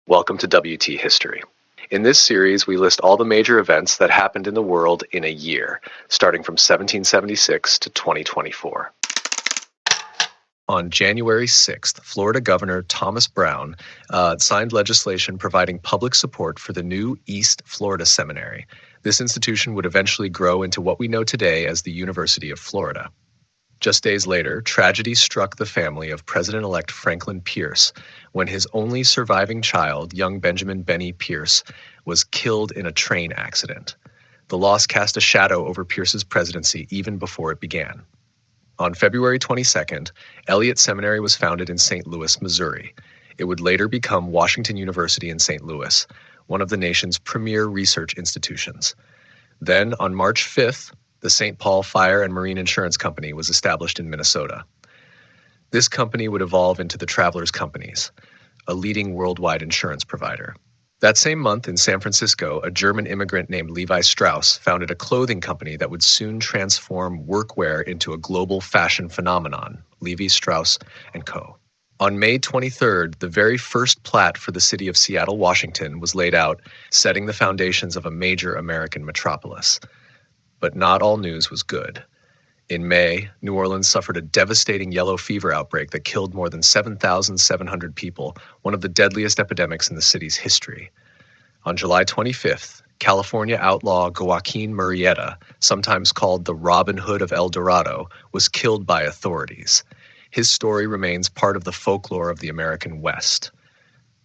Welcome to WT History. In this series, we list all the major events that happened in the world in a year, starting from 1776 to 2024. On January 6th, Florida Governor Thomas Brown signed legislation providing public support for the new East Florida Seminary. This institution would eventually grow into what we know today as the University of Florida. Just days later, tragedy struck the family of President-elect Franklin Pierce when his only surviving child, young Benjamin Benny Pierce, was killed in a train accident. The loss cast a shadow over Pierce's presidency even before it began. On February 22nd, Eliot Seminary was founded in St. Louis, Missouri. It would later become Washington University in St. Louis, one of the nation's premier research institutions. Then, on March 5th, the St. Paul Fire and Marine Insurance Company was established in Minnesota. This company would evolve into the Travelers Companies, a leading worldwide insurance provider. That same month in San Francisco, a German immigrant named Levi Strauss founded a clothing company that would soon transform workwear into a global fashion phenomenon, Levi Strauss & Co. On May 23rd, the very first plat for the city of Seattle, Washington was laid out, setting the foundations of a major American metropolis. But not all news was good. In May, New Orleans suffered a devastating yellow fever outbreak that killed more than 7,700 people, one of the deadliest epidemics in the city's history. On July 25th, California outlaw Joaquin Murrieta, sometimes called the Robin Hood of El Dorado, was killed by authorities. His story remains part of the folklore of the American West.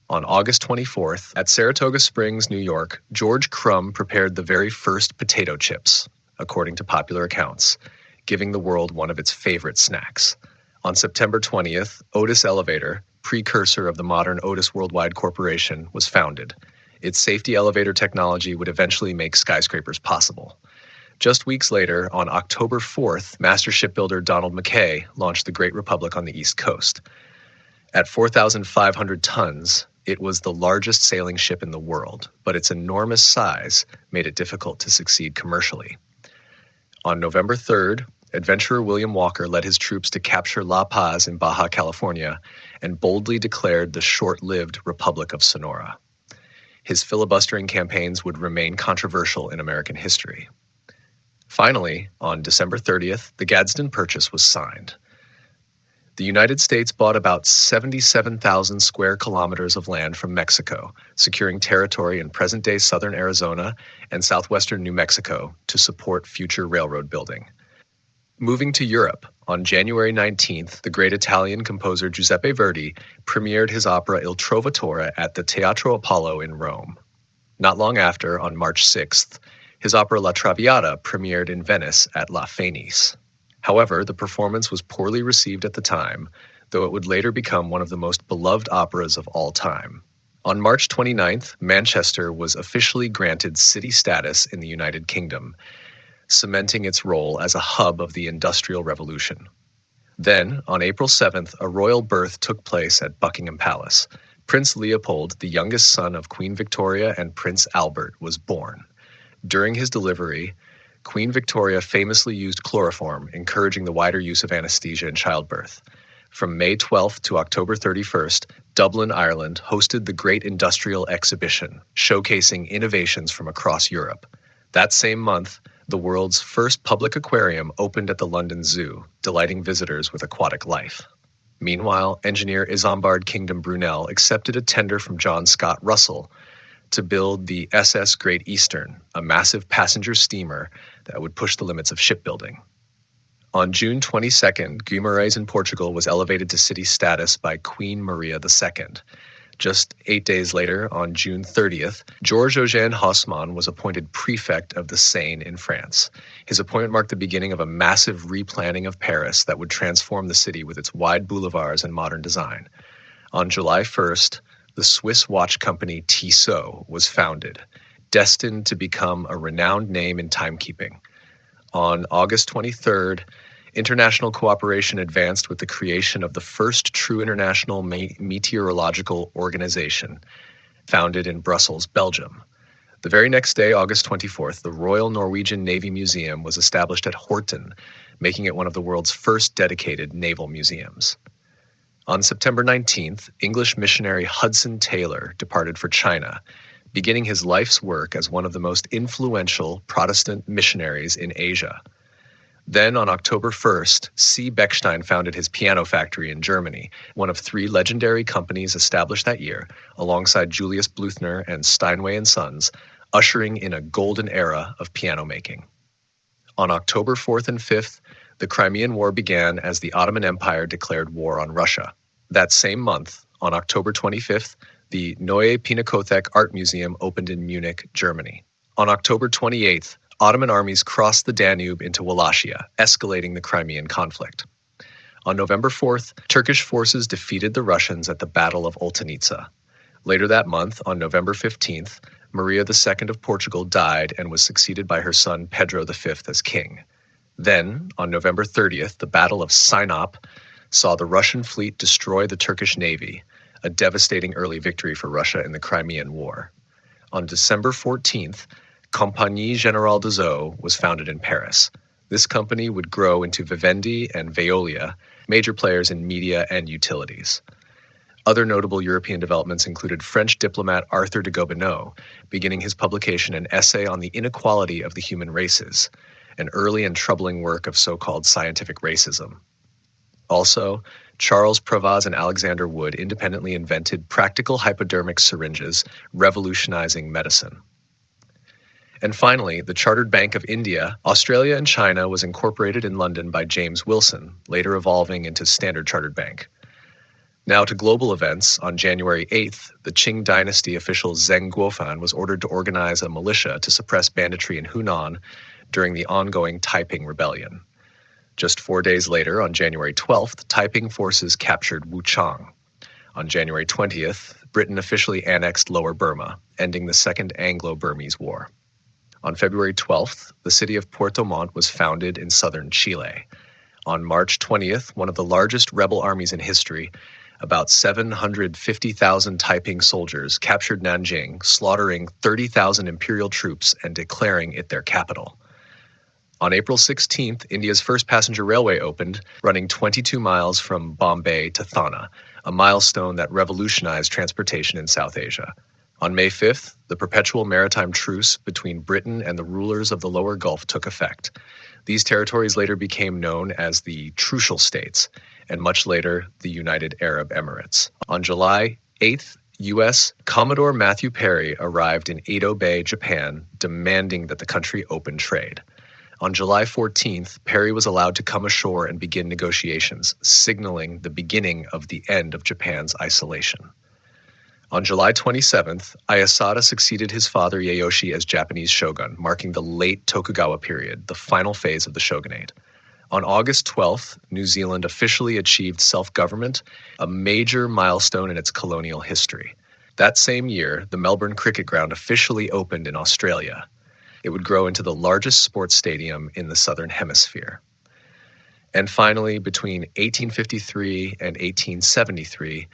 On August 24th, at Saratoga Springs, New York, George Crumb prepared the very first potato chips, according to popular accounts, giving the world one of its favorite snacks. On September 20th, Otis Elevator, precursor of the modern Otis Worldwide Corporation, was founded. Its safety elevator technology would eventually make skyscrapers possible. Just weeks later, on October 4th, master shipbuilder Donald Mackay launched the Great Republic on the East Coast. At 4,500 tons, it was the largest sailing ship in the world, but its enormous size made it difficult to succeed commercially. On November 3rd, adventurer William Walker led his troops to capture La Paz in Baja California and boldly declared the short-lived Republic of Sonora. His filibustering campaigns would remain controversial in American history. Finally, on December 30th, the Gadsden Purchase was signed. The United States bought about 77,000 square kilometers of land from Mexico, securing territory in present-day southern Arizona and southwestern New Mexico to support future railroad building. Moving to Europe, on January 19th, the great Italian composer Giuseppe Verdi premiered his opera Il Trovatore at the Teatro Apollo in Rome. Not long after, on March 6th, his opera La Traviata premiered in Venice at La Fenice. However, the performance was poorly received at the time, though it would later become one of the most beloved operas of all time. On March 29th, Manchester was officially granted city status in the United Kingdom, cementing its role as a hub of the Industrial Revolution. Then, on April 7th, a royal birth took place at Buckingham Palace. Prince Leopold, the youngest son of Queen Victoria and Prince Albert, was born. During his delivery, Queen Victoria famously used chloroform, encouraging the wider use of anesthesia in childbirth. From May 12th to October 31st, Dublin, Ireland hosted the Great Industrial Exhibition, showcasing innovations from across Europe. That same month, the world's first public aquarium opened at the London Zoo, delighting visitors with aquatic life. Meanwhile, engineer Isambard Kingdom Brunel accepted a tender from John Scott Russell to build the SS Great Eastern, a massive passenger steamer that would push the limits of shipbuilding. On June 22nd, Guimarães in Portugal was elevated to city status by Queen Maria II. Just 8 days later, on June 30th, Georges-Eugène Haussmann was appointed prefect of the Seine in France. His appointment marked the beginning of a massive replanning of Paris that would transform the city with its wide boulevards and modern design. On July 1st, the Swiss watch company Tissot was founded, destined to become a renowned name in timekeeping. On August 23rd, international cooperation advanced with the creation of the first true international meteorological organization, founded in Brussels, Belgium. The very next day, August 24th, the Royal Norwegian Navy Museum was established at Horten, making it one of the world's first dedicated naval museums. On September 19th, English missionary Hudson Taylor departed for China, beginning his life's work as one of the most influential Protestant missionaries in Asia. Then, on October 1st, C. Bechstein founded his piano factory in Germany, one of 3 legendary companies established that year, alongside Julius Bluthner and Steinway Sons, ushering in a golden era of piano making. On October 4th and 5th, the Crimean War began as the Ottoman Empire declared war on Russia. That same month, on October 25th, the Neue Pinakothek Art Museum opened in Munich, Germany. On October 28th, Ottoman armies crossed the Danube into Wallachia, escalating the Crimean conflict. On November 4th, Turkish forces defeated the Russians at the Battle of Oltenitsa. Later that month, on November 15th, Maria II of Portugal died and was succeeded by her son Pedro V as king. Then, on November 30th, the Battle of Sinop saw the Russian fleet destroy the Turkish navy, a devastating early victory for Russia in the Crimean War. On December 14th, Compagnie Générale des Eaux was founded in Paris. This company would grow into Vivendi and Veolia, major players in media and utilities. Other notable European developments included French diplomat Arthur de Gobineau beginning his publication An Essay on the Inequality of the Human Races, an early and troubling work of so-called scientific racism. Also, Charles Provaz and Alexander Wood independently invented practical hypodermic syringes, revolutionizing medicine. And finally, the Chartered Bank of India, Australia and China was incorporated in London by James Wilson, later evolving into Standard Chartered Bank. Now to global events. On January 8th, the Qing dynasty official Zheng Guofan was ordered to organize a militia to suppress banditry in Hunan during the ongoing Taiping Rebellion. Just 4 days later, on January 12th, Taiping forces captured Wuchang. On January 20th, Britain officially annexed Lower Burma, ending the Second Anglo-Burmese War. On February 12th, the city of Puerto Montt was founded in southern Chile. On March 20th, one of the largest rebel armies in history, about 750,000 Taiping soldiers, captured Nanjing, slaughtering 30,000 imperial troops and declaring it their capital. On April 16th, India's first passenger railway opened, running 22 miles from Bombay to Thana, a milestone that revolutionized transportation in South Asia. On May 5th, the perpetual maritime truce between Britain and the rulers of the Lower Gulf took effect. These territories later became known as the Trucial States, and much later, the United Arab Emirates. On July 8th, U.S. Commodore Matthew Perry arrived in Edo Bay, Japan, demanding that the country open trade. On July 14th, Perry was allowed to come ashore and begin negotiations, signaling the beginning of the end of Japan's isolation. On July 27th, Ieyasu succeeded his father Ieyoshi as Japanese shogun, marking the late Tokugawa period, the final phase of the shogunate. On August 12th, New Zealand officially achieved self-government, a major milestone in its colonial history. That same year, the Melbourne Cricket Ground officially opened in Australia. It would grow into the largest sports stadium in the Southern Hemisphere. And finally, between 1853 and 1873,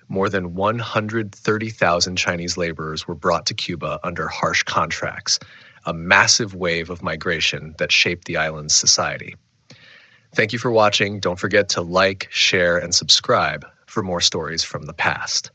more than 130,000 Chinese laborers were brought to Cuba under harsh contracts, a massive wave of migration that shaped the island's society. Thank you for watching. Don't forget to like, share, and subscribe for more stories from the past.